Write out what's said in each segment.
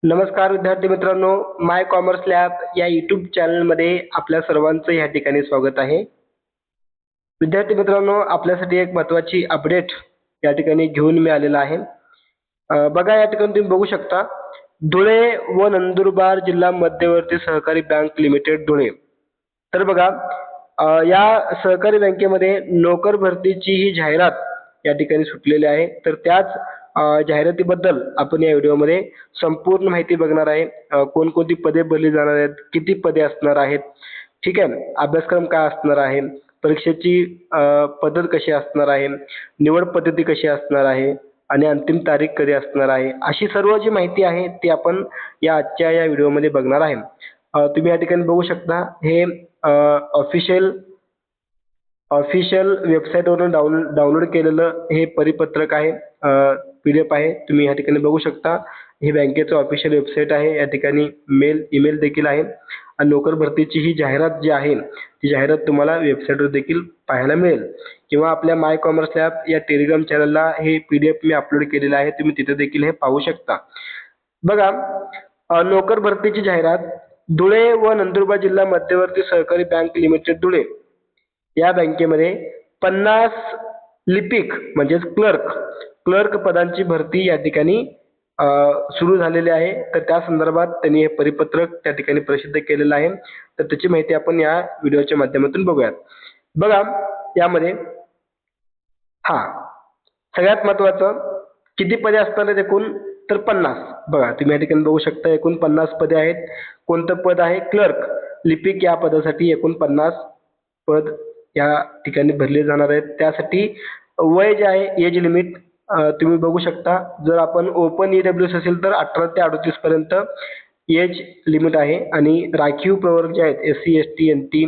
नमस्कार विद्यार्थी मित्रांनो, माय कॉमर्स लॅब या यूट्यूब चॅनलमध्ये आपल्या सर्वांचं या ठिकाणी स्वागत आहे. विद्यार्थी मित्रांनो, आपल्यासाठी एक महत्त्वाची अपडेट या ठिकाणी घेऊन मी आलेला आहे. बघा, या ठिकाणी तुम्ही बघू शकता, धुळे व नंदुरबार जिल्हा मध्यवर्ती सहकारी बँक लिमिटेड धुळे. तर बघा, या सहकारी बँकेमध्ये नोकर भरतीची ही जाहिरात या ठिकाणी सुटलेली आहे. तर त्याच जाहिरातीबद्दल आपण या व्हिडिओमध्ये संपूर्ण माहिती बघणार आहे. कोणकोणती पदे भरली जाणार आहेत, किती पदे असणार आहेत, ठीक आहे, अभ्यासक्रम काय असणार आहे, परीक्षेची पद्धत कशी असणार आहे, निवड पद्धती कशी असणार आहे आणि अंतिम तारीख कधी असणार आहे, अशी सर्व जी माहिती आहे ती आपण आजच्या या व्हिडिओमध्ये बघणार आहे. तुम्ही या ठिकाणी बघू शकता, हे ऑफिशियल वेबसाईटवरून डाउनलोड केलेलं हे परिपत्रक आहे, PDF आहे. तुम्ही या ठिकाणी बघू शकता, हे बँकेचं ऑफिशियल वेबसाईट आहे. या ठिकाणी ईमेल देखील आहे आणि नोकर भरतीची ही जाहिरात जी आहे ती जाहिरात तुम्हाला वेबसाईटवर देखील पाहायला मिळेल किंवा आपल्या माय कॉमर्स लॅब या टेलिग्राम चॅनलला हे PDF मी अपलोड केलेलं आहे. तुम्ही तिथे देखील हे पाहू शकता. बघा, नोकर भरतीची जाहिरात धुळे व नंदुरबार जिल्हा मध्यवर्ती सहकारी बँक लिमिटेड धुळे या बँकेमध्ये 50 लिपिक म्हणजेच क्लर्क पदांची भरती या ठिकाणी सुरू झालेली आहे. तर त्या संदर्भात त्यांनी हे परिपत्रक त्या ठिकाणी प्रसिद्ध केलेलं आहे. तर त्याची माहिती आपण या व्हिडिओच्या माध्यमातून बघूयात. बघा, यामध्ये सगळ्यात महत्त्वाचं, किती पदे असणार आहेत एकूण, तर 50. बघा, तुम्ही या ठिकाणी बघू शकता, एकूण 50 पदे आहेत. कोणतं पद आहे? क्लर्क लिपिक या पदासाठी एकूण 50 पद या ठिकाणी भरले जाणार आहेत. त्यासाठी वय जे आहे, एज लिमिट तुम्ही बघू शकता. जर आपण ओपन EWS असेल तर 18 ते 38 पर्यंत एज लिमिट आहे आणि राखीव प्रवर्ग जे आहेत SC ST NT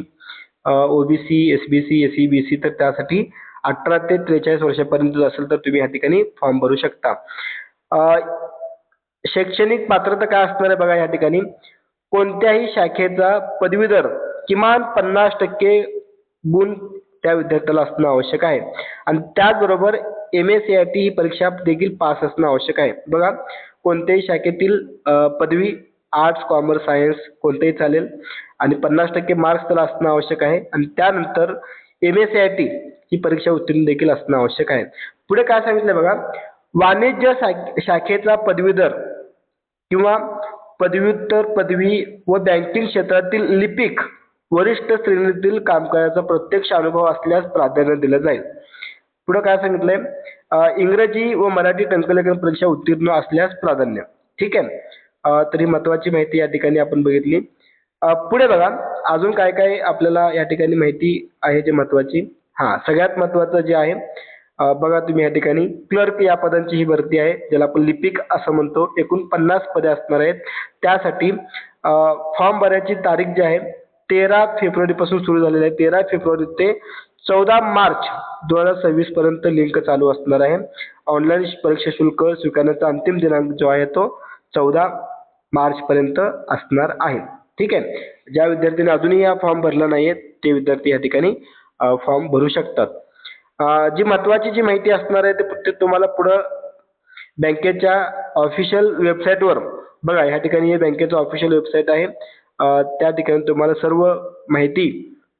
OBC SBC SC BC तर त्यासाठी 18 ते 43 वर्षापर्यंत असेल तर तुम्ही या ठिकाणी फॉर्म भरू शकता. शैक्षणिक पात्रता काय असणार आहे? बघा, या ठिकाणी कोणत्याही शाखेचा पदवीधर किमान 50% गुण त्या विद्यार्थ्याला असणं आवश्यक आहे आणि त्याचबरोबर MACIT ही परीक्षा देखील पास असणं आवश्यक आहे. बघा, कोणत्याही शाखेतील पदवी, आर्ट्स कॉमर्स सायन्स कोणतेही चालेल आणि 50% मार्क्स त्याला असणं आवश्यक आहे आणि त्यानंतर MACIT ही परीक्षा उत्तीर्ण देखील असणं आवश्यक आहे. पुढे काय सांगितलं बघा, वाणिज्य शाखेचा पदवीधर किंवा पदव्युत्तर पदवी व बँकिंग क्षेत्रातील लिपिक वरिष्ठ श्रेणीतील कामकाजाचा प्रत्यक्ष अनुभव असल्यास प्राधान्य दिलं जाईल. पुढे काय सांगितलंय, इंग्रजी व मराठी टंकलेखन परीक्षा उत्तीर्ण असल्यास प्राधान्य. ठीक आहे, तर ही महत्वाची माहिती या ठिकाणी आपण बघितली. पुढे बघा, अजून काय काय आपल्याला या ठिकाणी माहिती आहे जे महत्वाची. सगळ्यात महत्वाचं जे आहे, बघा तुम्ही या ठिकाणी क्लर्क या पदांची ही भरती आहे, ज्याला आपण लिपिक असं म्हणतो. एकूण 50 पदे असणार आहेत. त्यासाठी फॉर्म भरायची तारीख जी आहे 13 फेब्रुवारी पासून सुरू झालेली आहे. 13 फेब्रुवारी ते 14 मार्च 2026 पर्यंत लिंक चालू असणार आहे. ऑनलाईन परीक्षा शुल्क स्वीकारण्याचा अंतिम दिनांक जो आहे तो 14 मार्च पर्यंत असणार आहे. ठीक आहे, ज्या विद्यार्थ्यांनी अजूनही हा फॉर्म भरला नाहीये ते विद्यार्थी या ठिकाणी फॉर्म भरू शकतात. जी महत्वाची जी माहिती असणार आहे ते तुम्हाला पुढं बँकेच्या ऑफिशियल वेबसाईटवर, बघा या ठिकाणी हे बँकेचं ऑफिशियल वेबसाईट आहे, त्या ठिकाणी तुम्हाला सर्व माहिती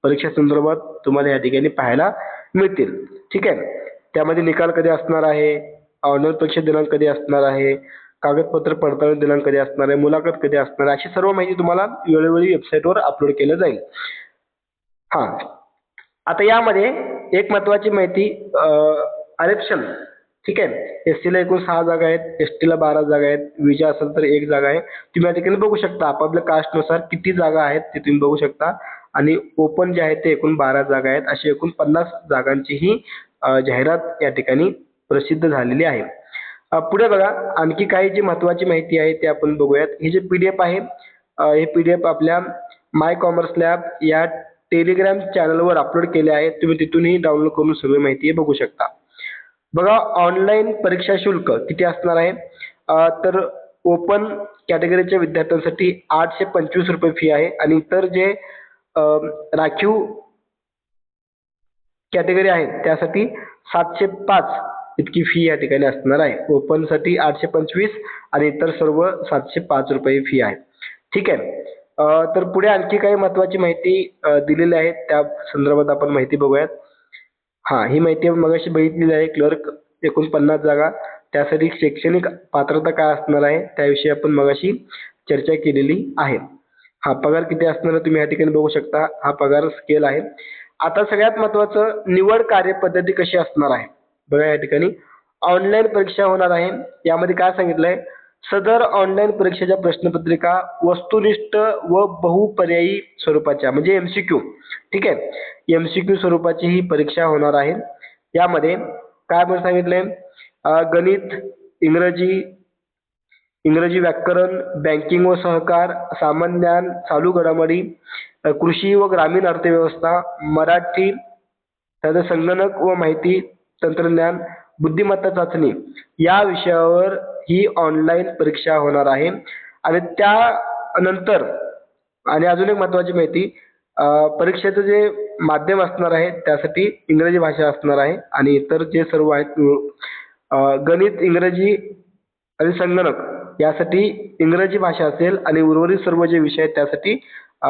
परीक्षा संदर्भात तुम्हाला या ठिकाणी पाहायला मिळतील. ठीक आहे, त्यामध्ये निकाल कधी असणार आहे, ऑनलाईन परीक्षा दिनांक कधी असणार आहे, कागदपत्र पडताळणी दिनांक कधी असणार आहे, मुलाखत कधी असणार आहे, अशी सर्व माहिती तुम्हाला वेळोवेळी वेबसाईटवर अपलोड केलं जाईल. आता यामध्ये एक महत्वाची माहिती, आरक्षण. ठीक आहे, SC ला एकूण 6 जागा आहेत, ST ला 12 जागा आहेत, विजा असेल तर 1 जागा आहे. तुम्ही या ठिकाणी बघू शकता आपापल्या कास्टनुसार किती जागा आहेत ते तुम्ही बघू शकता आणि ओपन जे आहे ते एकूण 12 जागा आहेत. अशी एकूण 50 जागांची ही जाहिरात या ठिकाणी प्रसिद्ध झालेली आहे. पुढे बघा, आणखी काही जी महत्वाची माहिती आहे ते आपण बघूयात. हे जे PDF आहे, हे PDF आपल्या माय कॉमर्स लॅब या टेलिग्राम चॅनलवर अपलोड केले आहे. तुम्ही तिथूनही डाउनलोड करून सगळी माहिती बघू शकता. बघा, ऑनलाईन परीक्षा शुल्क किती असणार आहे, तर ओपन कॅटेगरीच्या विद्यार्थ्यांसाठी 825 रुपये फी आहे आणि इतर जे राखीव कॅटेगरी आहेत त्यासाठी 705 इतकी फी या ठिकाणी असणार आहे. ओपनसाठी 825 आणि इतर सर्व 705 रुपये फी आहे. ठीक आहे. तर पुढे आणखी काही महत्त्वाची माहिती दिलेली आहे, त्या संदर्भात आपण माहिती बघूयात. हां, ही माहिती आपण मगाशी बघितलेली आहे. क्लर्क एकूण 50 जागा. त्यासाठी शैक्षणिक पात्रता काय असणार आहे, त्याविषयी आपण मगाशी चर्चा केलेली आहे. हा पगार किती असणार आहे तुम्ही या ठिकाणी बघू शकता. हा पगार स्केल आहे. आता सगळ्यात महत्त्वाचं, निवड कार्यपद्धती कशी असणार आहे. बघा या ठिकाणी ऑनलाईन परीक्षा होणार आहे. यामध्ये काय सांगितलंय, सदर ऑनलाईन परीक्षेच्या प्रश्नपत्रिका वस्तुनिष्ठ व बहुपर्यायी स्वरूपाच्या म्हणजे MCQ, ठीक आहे, MCQ स्वरूपाची ही परीक्षा होणार आहे. यामध्ये काय म्हणून सांगितलंय, गणित, इंग्रजी, इंग्रजी व्याकरण, बँकिंग व सहकार, सामान्य ज्ञान, चालू घडामोडी, कृषी व ग्रामीण अर्थव्यवस्था, मराठी, त्यानंतर संगणक व माहिती तंत्रज्ञान, बुद्धिमत्ता चाचणी या विषयावर ही ऑनलाईन परीक्षा होणार आहे. आणि त्यानंतर आणि अजून एक महत्त्वाची माहिती, परीक्षेचं जे माध्यम असणार आहे त्यासाठी इंग्रजी भाषा असणार आहे आणि इतर जे सर्व आहेत गणित, इंग्रजी आणि संगणक यासाठी इंग्रजी भाषा असेल आणि उर्वरित सर्व जे विषय आहेत त्यासाठी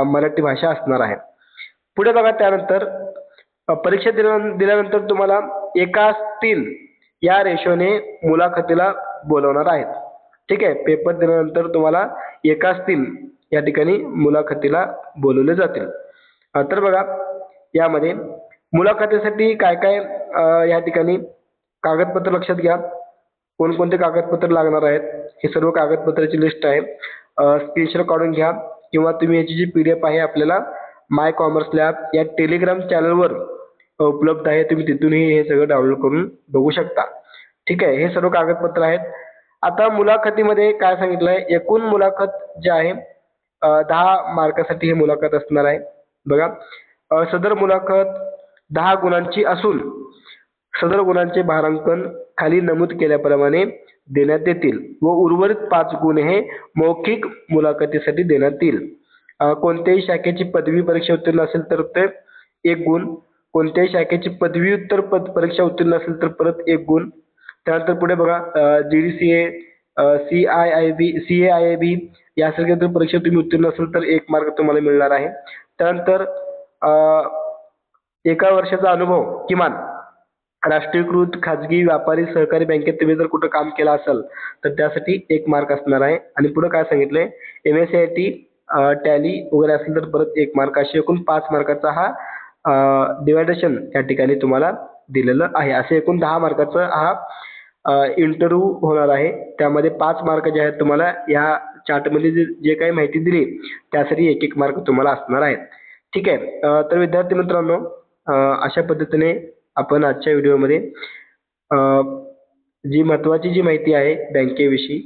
मराठी भाषा असणार आहे. पुढे बघा, त्यानंतर परीक्षा दिल्यानंतर तुम्हाला एकास 3 या रेशोने मुलाखतीला बोलवणार आहेत. ठीक आहे. पेपर दिल्यानंतर तुम्हाला एकास 3 या ठिकाणी मुलाखतीला बोलवले जातील. तर बघा यामध्ये मुलाखतीसाठी काय काय या ठिकाणी कागदपत्र लक्षात घ्या. कोणकोणते कागदपत्र लागणार आहेत, हे सर्व कागदपत्राची लिस्ट आहे. स्क्रीनशॉट काढून घ्या किंवा तुम्ही याची जी PDF आहे आपल्याला माय कॉमर्स लॅब या टेलिग्राम चॅनलवर उपलब्ध आहे. तुम्ही तिथूनही हे सगळं डाउनलोड करून बघू शकता. ठीक आहे. हे सर्व कागदपत्र आहेत. आता मुलाखतीमध्ये काय सांगितलंय, एकूण मुलाखत जे आहे 10 मार्कासाठी ही मुलाखत असणार आहे. बघा, सदर मुलाखत 10 गुणांची असून सदर गुणांचे भारांकन खाली नमूद केल्याप्रमाणे देण्यात येतील व उर्वरित 5 गुण हे मौखिक मुलाखतीसाठी देण्यात येईल. कोणत्याही शाखेची पदवी परीक्षा उत्तीर्ण असेल तर ते 1 गुण, कोणत्याही शाखेची पदव्युत्तर परीक्षा उत्तीर्ण असेल तर परत 1 गुण. त्यानंतर पुढे बघा, GDCA, CAIIB यासारख्या जर परीक्षा तुम्ही उत्तीर्ण असेल तर 1 मार्क तुम्हाला मिळणार आहे. त्यानंतर एका वर्षाचा अनुभव किमान राष्ट्रीयकृत खाजगी व्यापारी सहकारी बँकेत तुम्ही जर कुठं काम केलं असेल तर त्यासाठी 1 मार्क असणार आहे. आणि पुढे काय सांगितलंय, MSCIT, टॅली वगैरे असेल तर परत 1 मार्क. असे एकूण 5 मार्काचा हा डिवायडेशन या ठिकाणी तुम्हाला दिलेलं आहे. असे एकूण 10 मार्काचा हा इंटरव्ह्यू होणार आहे. त्यामध्ये 5 मार्क जे आहेत तुम्हाला या चार्टमध्ये जे काही माहिती दिली त्यासाठी 1-1 मार्क तुम्हाला असणार आहेत. ठीक आहे. तर विद्यार्थी मित्रांनो, अशा पद्धतीने आपण आजच्या व्हिडिओमध्ये जी महत्त्वाची जी माहिती आहे बँकेविषयी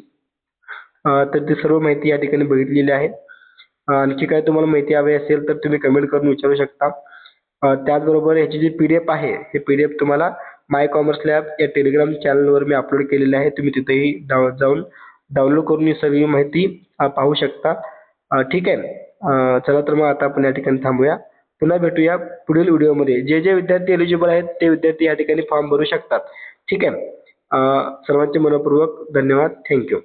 तर ती सर्व माहिती या ठिकाणी बघितलेली आहे. आणखी काय तुम्हाला माहिती हवी असेल तर तुम्ही कमेंट करून विचारू शकता. त्याचबरोबर ह्याची जी PDF आहे, हे PDF तुम्हाला माय कॉमर्स लॅब या टेलिग्राम चॅनलवर मी अपलोड केलेली आहे. तुम्ही तिथेही जाऊन डाउनलोड करून ही सगळी माहिती पाहू शकता. ठीक आहे. चला तर मग आता आपण या ठिकाणी थांबूया. पुन्हा भेटूया पुढील व्हिडिओमध्ये. जे जे विद्यार्थी एलिजिबल आहेत ते विद्यार्थी या ठिकाणी फॉर्म भरू शकतात. ठीक आहे. सर्वांचे मनपूर्वक धन्यवाद. थँक्यू.